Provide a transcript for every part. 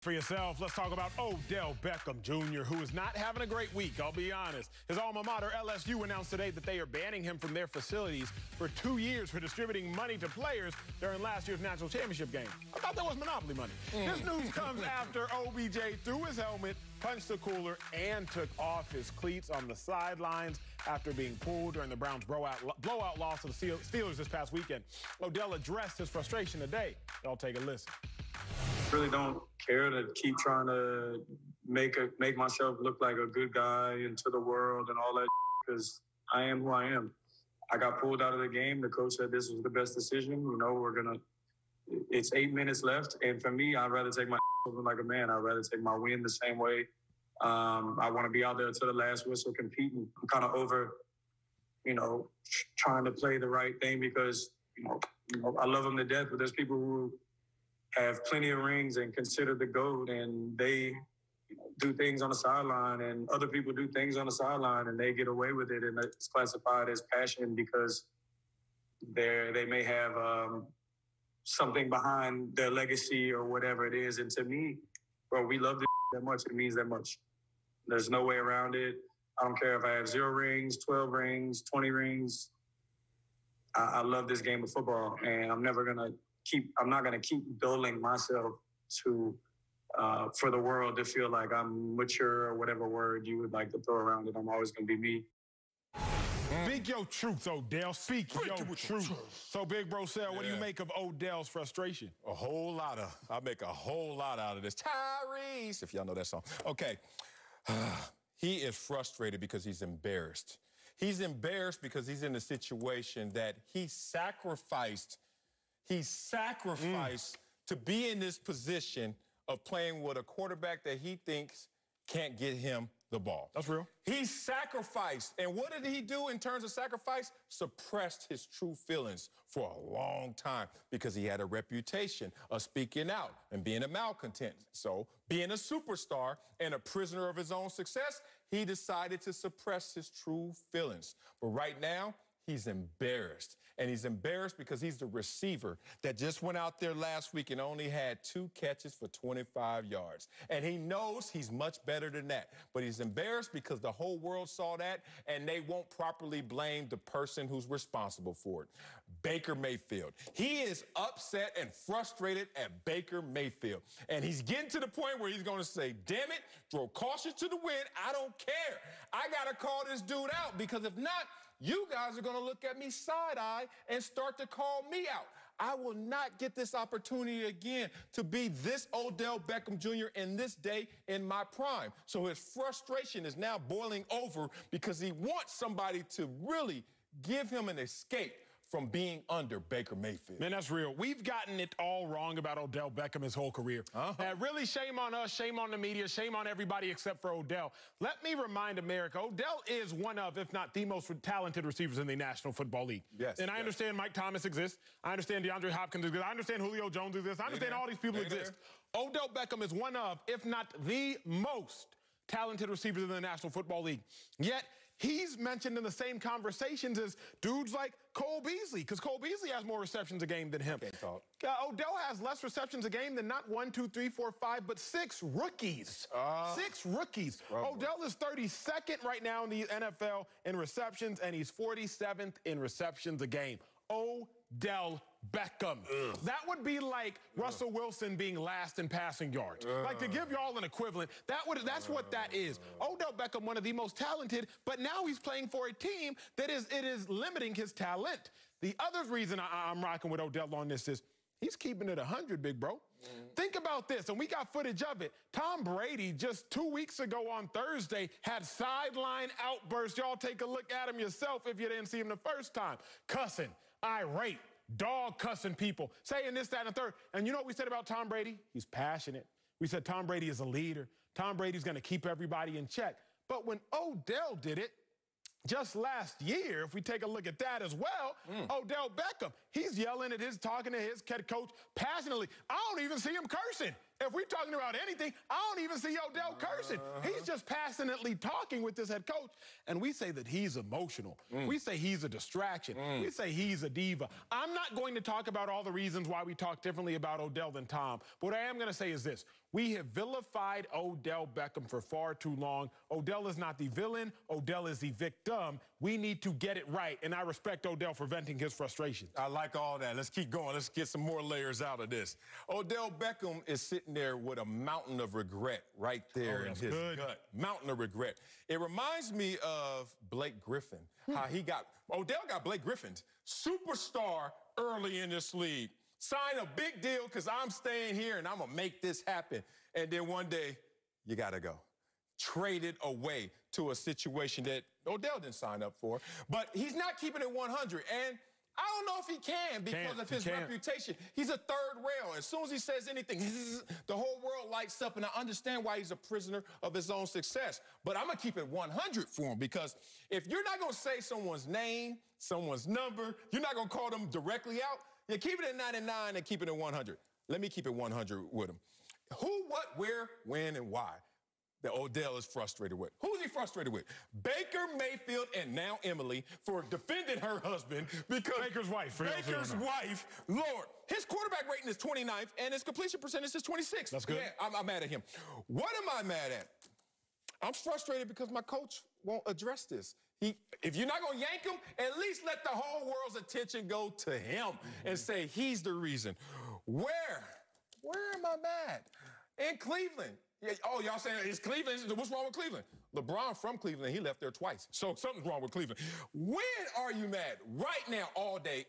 For yourself, let's talk about Odell Beckham Jr., who is not having a great week, I'll be honest. His alma mater, LSU, announced today that they are banning him from their facilities for 2 years for distributing money to players during last year's national championship game. I thought that was Monopoly money. This news comes after OBJ threw his helmet, punched the cooler, and took off his cleats on the sidelines after being pulled during the Browns' blowout loss to the Steelers this past weekend. Odell addressed his frustration today. Y'all take a listen. Really don't care to keep trying to make myself look like a good guy into the world and all that, because I am who I am. I got pulled out of the game. The coach said this was the best decision. You know, it's 8 minutes left. And for me, I'd rather take my like a man. I'd rather take my win the same way. I want to be out there to the last whistle competing. I'm kind of over, trying to play the right thing because, I love them to death, but there's people who have plenty of rings and consider the GOAT, and they do things on the sideline, and other people do things on the sideline, and they get away with it, and it's classified as passion because they may have something behind their legacy or whatever it is. And to me, bro, we love this that much. It means that much. There's no way around it. I don't care if I have 0 rings, 12 rings, 20 rings. I love this game of football, and I'm not gonna keep dulling myself to for the world to feel like I'm mature or whatever word you would like to throw around it. I'm always gonna be me. Speak your truth, Odell. Speak your truth. So, Big Bro Sal, what do you make of Odell's frustration? I make a whole lot out of this. Tyrese, if y'all know that song. Okay. He is frustrated because he's embarrassed. He's embarrassed because he's in a situation that he sacrificed to be in this position of playing with a quarterback that he thinks can't get him the ball. That's real. He sacrificed. And what did he do in terms of sacrifice? Suppressed his true feelings for a long time because he had a reputation of speaking out and being a malcontent. So, being a superstar and a prisoner of his own success, he decided to suppress his true feelings. But right now, he's embarrassed. And he's embarrassed because he's the receiver that just went out there last week and only had 2 catches for 25 yards. And he knows he's much better than that. But he's embarrassed because the whole world saw that, and they won't properly blame the person who's responsible for it. Baker Mayfield. He is upset and frustrated at Baker Mayfield. And he's getting to the point where he's going to say, damn it, throw caution to the wind. I don't care. I got to call this dude out, because if not, you guys are going to look at me side-eye and start to call me out. I will not get this opportunity again to be this Odell Beckham Jr. in this day in my prime. So his frustration is now boiling over because he wants somebody to really give him an escape from being under Baker Mayfield. Man, that's real. We've gotten it all wrong about Odell Beckham his whole career. Really, shame on us, shame on the media, shame on everybody except for Odell. Let me remind America, Odell is one of, if not the most talented receivers in the National Football League. Yes. And I understand Mike Thomas exists. I understand DeAndre Hopkins exists. I understand Julio Jones exists. I understand all these people exist. Odell Beckham is one of, if not the most talented receivers in the National Football League. Yet, he's mentioned in the same conversations as dudes like Cole Beasley, because Cole Beasley has more receptions a game than him. Odell has less receptions a game than not 1, 2, 3, 4, 5, but 6 rookies. 6 rookies. Odell is 32nd right now in the NFL in receptions, and he's 47th in receptions a game. Odell Beckham. That would be like Russell Wilson being last in passing yards. Like, to give y'all an equivalent, that's what that is. Odell Beckham, one of the most talented, but now he's playing for a team that is limiting his talent. The other reason I'm rocking with Odell on this is he's keeping it 100, big bro. Think about this, and we got footage of it. Tom Brady just 2 weeks ago on Thursday had sideline outbursts. Y'all take a look at him yourself if you didn't see him the first time. Cussing, irate, dog cussing people, saying this, that, and the third. And you know what we said about Tom Brady? He's passionate. We said Tom Brady is a leader. Tom Brady's going to keep everybody in check. But when Odell did it, just last year, if we take a look at that as well, Odell Beckham, he's yelling at talking to his head coach passionately. I don't even see him cursing. If we're talking about anything, I don't even see Odell cursing. He's just passionately talking with this head coach. And we say that he's emotional. We say he's a distraction. We say he's a diva. I'm not going to talk about all the reasons why we talk differently about Odell than Tom. But what I am going to say is this. We have vilified Odell Beckham for far too long. Odell is not the villain. Odell is the victim. We need to get it right, and I respect Odell for venting his frustration. I like all that. Let's keep going. Let's get some more layers out of this. Odell Beckham is sitting there with a mountain of regret right there in his gut. Mountain of regret. It reminds me of Blake Griffin, how Odell got Blake Griffin's superstar early in this league. Sign a big deal because I'm staying here and I'm going to make this happen. And then one day, you got to go. Traded away to a situation that Odell didn't sign up for. But he's not keeping it 100. And I don't know if he can because of his reputation. He's a third rail. As soon as he says anything, the whole world lights up, and I understand why he's a prisoner of his own success. But I'm going to keep it 100 for him because if you're not going to say someone's name, someone's number, you're not going to call them directly out, you're keeping it 99 and keeping it 100. Let me keep it 100 with him. Who, what, where, when, and why that Odell is frustrated with. Who's he frustrated with? Baker Mayfield and now Emily for defending her husband because Baker's wife. Lord, his quarterback rating is 29th and his completion percentage is 26. That's good. Yeah, I'm mad at him. What am I mad at? I'm frustrated because my coach won't address this. If you're not going to yank him, at least let the whole world's attention go to him and say he's the reason. Where am I mad? In Cleveland. Yeah, oh, y'all saying it's Cleveland? What's wrong with Cleveland? LeBron from Cleveland, he left there twice. So something's wrong with Cleveland. When are you mad? Right now, all day,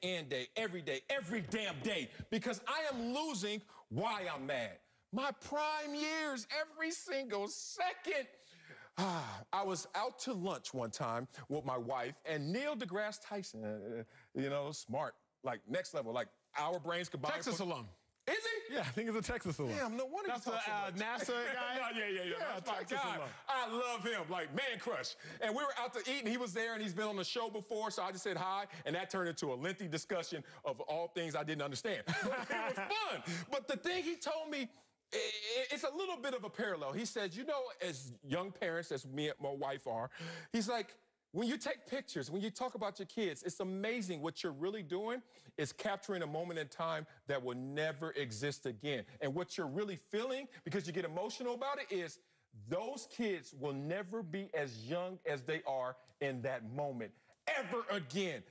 every damn day. Because I am losing why I'm mad. My prime years, every single second. I was out to lunch one time with my wife and Neil deGrasse Tyson, smart, like next level, like our brains combined. Texas alum. Is he? Yeah, I think he's a Texas alum. Damn, no wonder that's the NASA guy. Yeah. That's my guy. I love him, like man crush. And we were out to eat, and he was there, and he's been on the show before, so I just said hi, and that turned into a lengthy discussion of all things I didn't understand. But it was fun. But the thing he told me, it's a little bit of a parallel. He said, as young parents, as me and my wife are, he's like, when you take pictures, when you talk about your kids, it's amazing. What you're really doing is capturing a moment in time that will never exist again. And what you're really feeling, because you get emotional about it, is those kids will never be as young as they are in that moment ever again.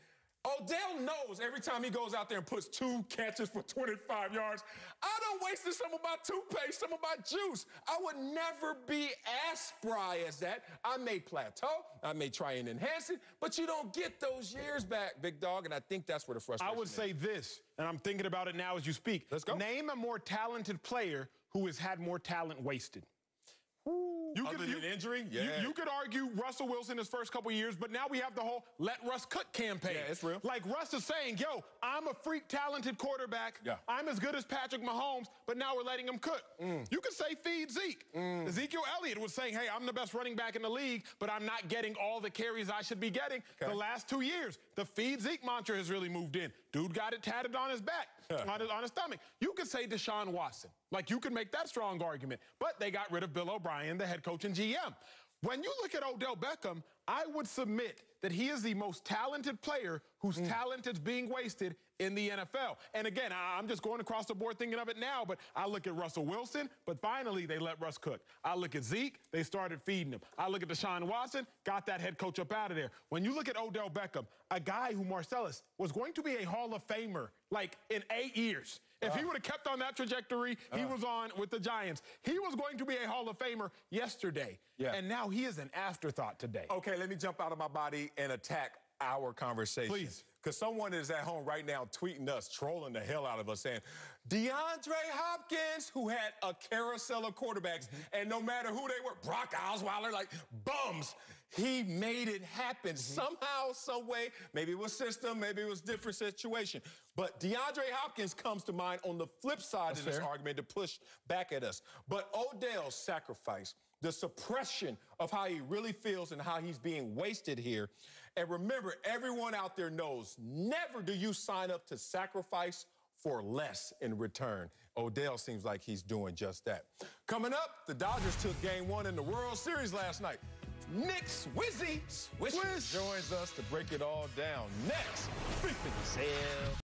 Odell knows every time he goes out there and puts 2 catches for 25 yards, I done wasted some of my toothpaste, some of my juice. I would never be as spry as that. I may plateau, I may try and enhance it, but you don't get those years back, big dog, and I think that's where the frustration is. I would say this, and I'm thinking about it now as you speak. Let's go. Name a more talented player who has had more talent wasted. Other than injury? Yeah. You could argue Russell Wilson his first couple years, but now we have the whole let Russ cook campaign. Yeah, it's real. Like Russ is saying, yo, I'm a freak talented quarterback. Yeah. I'm as good as Patrick Mahomes, but now we're letting him cook. You could say feed Zeke. Ezekiel Elliott was saying, hey, I'm the best running back in the league, but I'm not getting all the carries I should be getting. Okay. The last 2 years, the feed Zeke mantra has really moved in. Dude got it tatted on his back, on his stomach. You could say Deshaun Watson. Like, you could make that strong argument. But they got rid of Bill O'Brien, the head coach and GM. When you look at Odell Beckham, I would submit that he is the most talented player whose talent is being wasted in the NFL. And again, I'm just going across the board thinking of it now, but I look at Russell Wilson, but finally they let Russ cook. I look at Zeke, they started feeding him. I look at Deshaun Watson, got that head coach up out of there. When you look at Odell Beckham, a guy who, Marcellus, was going to be a Hall of Famer, like in 8 years. If he would have kept on that trajectory he was on with the Giants, he was going to be a Hall of Famer yesterday. Yeah. And now he is an afterthought today. Okay, let me jump out of my body and attack our conversation. Please. Because someone is at home right now tweeting us, trolling the hell out of us, saying, DeAndre Hopkins, who had a carousel of quarterbacks, and no matter who they were, Brock Osweiler, like bums, he made it happen somehow, some way. Maybe it was system, maybe it was different situation. But DeAndre Hopkins comes to mind on the flip side of this argument to push back at us. But Odell's sacrifice, the suppression of how he really feels and how he's being wasted here. And remember, everyone out there knows, never do you sign up to sacrifice for less in return. Odell seems like he's doing just that. Coming up, the Dodgers took Game 1 in the World Series last night. Nick Swizzy Swish joins us to break it all down next. Speak for yourself.